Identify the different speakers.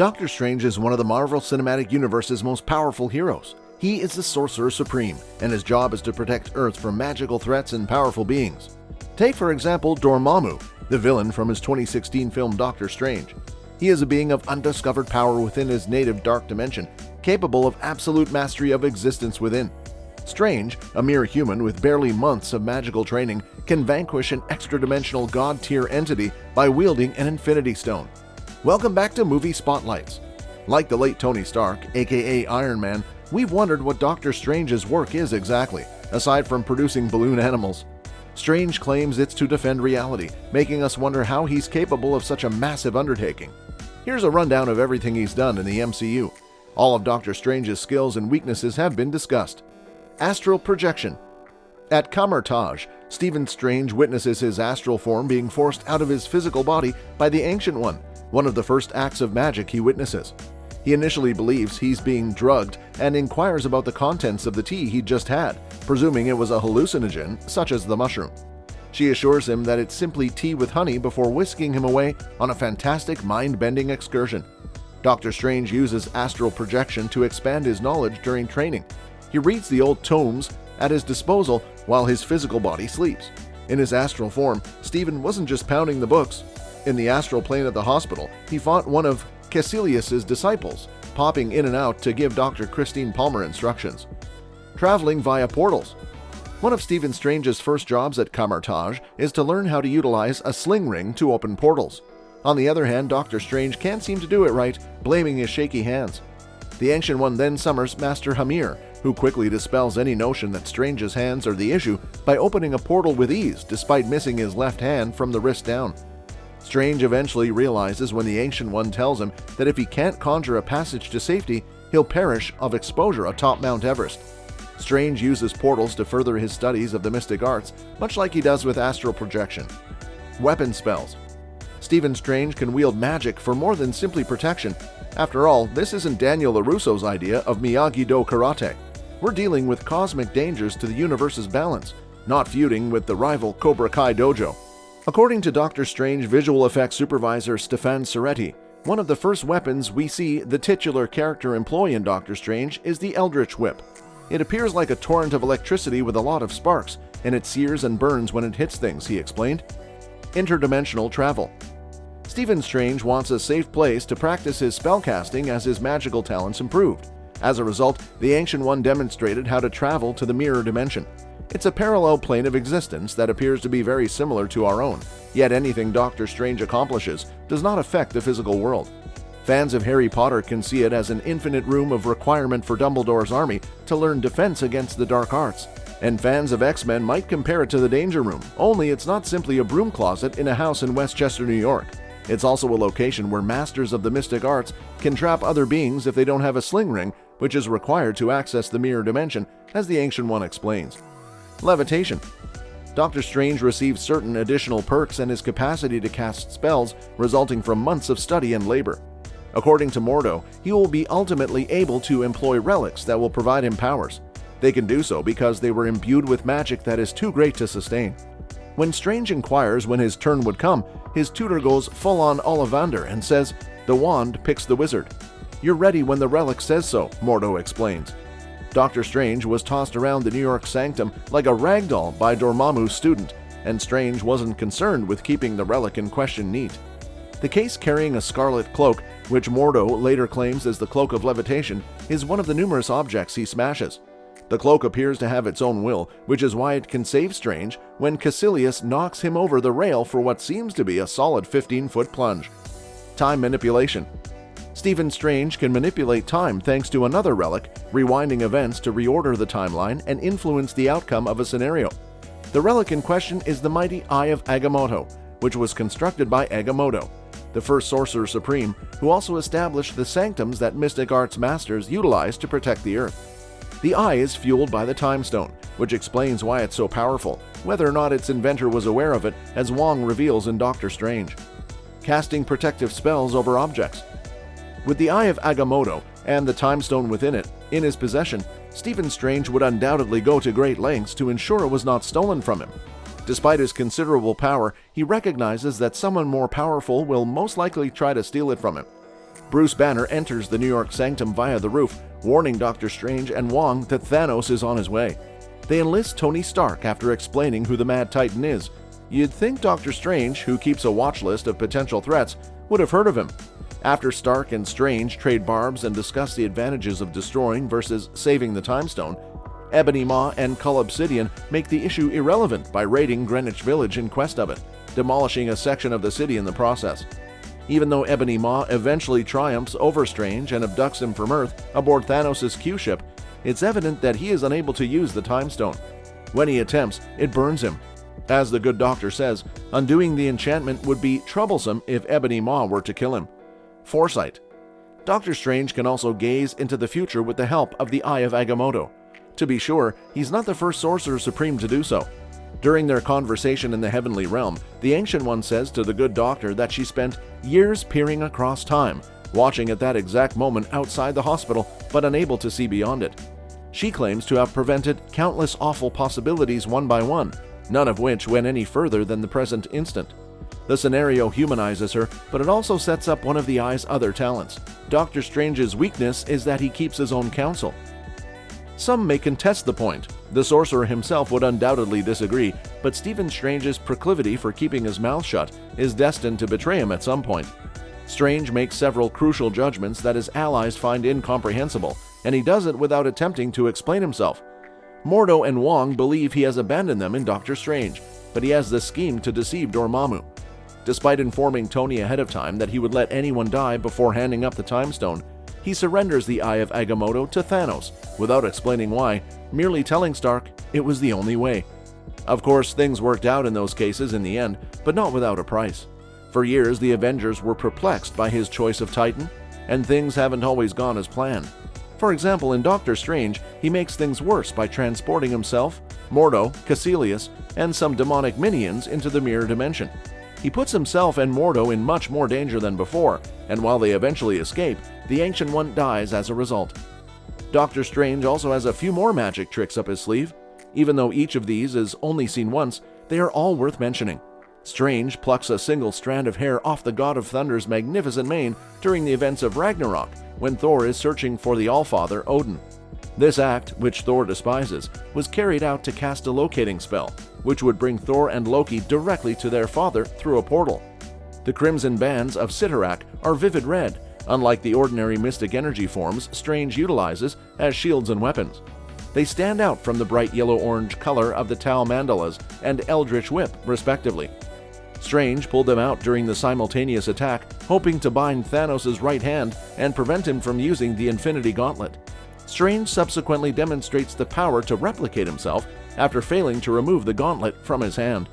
Speaker 1: Doctor Strange is one of the Marvel Cinematic Universe's most powerful heroes. He is the Sorcerer Supreme, and his job is to protect Earth from magical threats and powerful beings. Take, for example, Dormammu, the villain from his 2016 film Doctor Strange. He is a being of undiscovered power within his native dark dimension, capable of absolute mastery of existence within. Strange, a mere human with barely months of magical training, can vanquish an extra-dimensional god-tier entity by wielding an Infinity Stone. Welcome back to Movie Spotlights. Like the late Tony Stark, aka Iron Man, we've wondered what Doctor Strange's work is exactly, aside from producing balloon animals. Strange claims it's to defend reality, making us wonder how he's capable of such a massive undertaking. Here's a rundown of everything he's done in the MCU. All of Doctor Strange's skills and weaknesses have been discussed. Astral projection. At Kamar-Taj, Stephen Strange witnesses his astral form being forced out of his physical body by the Ancient one of the first acts of magic he witnesses. He initially believes he's being drugged and inquires about the contents of the tea he'd just had, presuming it was a hallucinogen such as the mushroom. She assures him that it's simply tea with honey before whisking him away on a fantastic mind-bending excursion. Doctor Strange uses astral projection to expand his knowledge during training. He reads the old tomes at his disposal while his physical body sleeps. In his astral form, Stephen wasn't just pounding the books. In the astral plane at the hospital, he fought one of Caecilius' disciples, popping in and out to give Dr. Christine Palmer instructions. Traveling via portals. One of Stephen Strange's first jobs at Kamar-Taj is to learn how to utilize a sling ring to open portals. On the other hand, Doctor Strange can't seem to do it right, blaming his shaky hands. The Ancient One then summons Master Hamir, who quickly dispels any notion that Strange's hands are the issue by opening a portal with ease despite missing his left hand from the wrist down. Strange eventually realizes when the Ancient One tells him that if he can't conjure a passage to safety, he'll perish of exposure atop Mount Everest. Strange uses portals to further his studies of the mystic arts, much like he does with astral projection. Weapon spells. Stephen Strange can wield magic for more than simply protection. After all, this isn't Daniel LaRusso's idea of Miyagi-Do karate. We're dealing with cosmic dangers to the universe's balance, not feuding with the rival Cobra Kai dojo. According to Doctor Strange visual effects supervisor Stefan Soretti, one of the first weapons we see the titular character employ in Doctor Strange is the Eldritch Whip. It appears like a torrent of electricity with a lot of sparks, and it sears and burns when it hits things, he explained. Interdimensional travel. Stephen Strange wants a safe place to practice his spellcasting as his magical talents improved. As a result, the Ancient One demonstrated how to travel to the mirror dimension. It's a parallel plane of existence that appears to be very similar to our own, yet anything Doctor Strange accomplishes does not affect the physical world. Fans of Harry Potter can see it as an infinite room of requirement for Dumbledore's army to learn defense against the dark arts. And fans of X-Men might compare it to the Danger Room, only it's not simply a broom closet in a house in Westchester, New York. It's also a location where masters of the mystic arts can trap other beings if they don't have a sling ring, which is required to access the mirror dimension, as the Ancient One explains. Levitation. Doctor Strange receives certain additional perks and his capacity to cast spells resulting from months of study and labor. According to Mordo, he will be ultimately able to employ relics that will provide him powers. They can do so because they were imbued with magic that is too great to sustain. When Strange inquires when his turn would come, his tutor goes full-on Ollivander and says, "The wand picks the wizard." "You're ready when the relic says so," Mordo explains. Doctor Strange was tossed around the New York sanctum like a ragdoll by Dormammu's student, and Strange wasn't concerned with keeping the relic in question neat. The case carrying a scarlet cloak, which Mordo later claims is the Cloak of Levitation, is one of the numerous objects he smashes. The cloak appears to have its own will, which is why it can save Strange when Caecilius knocks him over the rail for what seems to be a solid 15-foot plunge. Time manipulation. Stephen Strange can manipulate time thanks to another relic, rewinding events to reorder the timeline and influence the outcome of a scenario. The relic in question is the mighty Eye of Agamotto, which was constructed by Agamotto, the first Sorcerer Supreme, who also established the sanctums that mystic arts masters utilize to protect the Earth. The eye is fueled by the Time Stone, which explains why it's so powerful, whether or not its inventor was aware of it, as Wong reveals in Doctor Strange. Casting protective spells over objects. With the Eye of Agamotto and the Time Stone within it in his possession, Stephen Strange would undoubtedly go to great lengths to ensure it was not stolen from him. Despite his considerable power, he recognizes that someone more powerful will most likely try to steal it from him. Bruce Banner enters the New York Sanctum via the roof, warning Doctor Strange and Wong that Thanos is on his way. They enlist Tony Stark after explaining who the Mad Titan is. You'd think Doctor Strange, who keeps a watch list of potential threats, would have heard of him. After Stark and Strange trade barbs and discuss the advantages of destroying versus saving the Time Stone, Ebony Maw and Cull Obsidian make the issue irrelevant by raiding Greenwich Village in quest of it, demolishing a section of the city in the process. Even though Ebony Maw eventually triumphs over Strange and abducts him from Earth aboard Thanos' Q-ship, it's evident that he is unable to use the Time Stone. When he attempts, it burns him. As the good doctor says, undoing the enchantment would be troublesome if Ebony Maw were to kill him. Foresight. Doctor Strange can also gaze into the future with the help of the Eye of Agamotto. To be sure, he's not the first Sorcerer Supreme to do so. During their conversation in the Heavenly Realm, the Ancient One says to the good doctor that she spent years peering across time, watching at that exact moment outside the hospital, but unable to see beyond it. She claims to have prevented countless awful possibilities one by one, none of which went any further than the present instant. The scenario humanizes her, but it also sets up one of the Eye's other talents. Doctor Strange's weakness is that he keeps his own counsel. Some may contest the point. The sorcerer himself would undoubtedly disagree, but Stephen Strange's proclivity for keeping his mouth shut is destined to betray him at some point. Strange makes several crucial judgments that his allies find incomprehensible, and he does it without attempting to explain himself. Mordo and Wong believe he has abandoned them in Doctor Strange, but he has the scheme to deceive Dormammu. Despite informing Tony ahead of time that he would let anyone die before handing up the Time Stone, he surrenders the Eye of Agamotto to Thanos without explaining why, merely telling Stark it was the only way. Of course, things worked out in those cases in the end, but not without a price. For years, the Avengers were perplexed by his choice of Titan, and things haven't always gone as planned. For example, in Doctor Strange, he makes things worse by transporting himself, Mordo, Caecilius, and some demonic minions into the mirror dimension. He puts himself and Mordo in much more danger than before, and while they eventually escape, the Ancient One dies as a result. Doctor Strange also has a few more magic tricks up his sleeve. Even though each of these is only seen once, they are all worth mentioning. Strange plucks a single strand of hair off the God of Thunder's magnificent mane during the events of Ragnarok, when Thor is searching for the Allfather, Odin. This act, which Thor despises, was carried out to cast a locating spell, which would bring Thor and Loki directly to their father through a portal. The crimson bands of Cyttorak are vivid red, unlike the ordinary mystic energy forms Strange utilizes as shields and weapons. They stand out from the bright yellow-orange color of the Tau Mandalas and Eldritch Whip, respectively. Strange pulled them out during the simultaneous attack, hoping to bind Thanos' right hand and prevent him from using the Infinity Gauntlet. Strange subsequently demonstrates the power to replicate himself after failing to remove the gauntlet from his hand.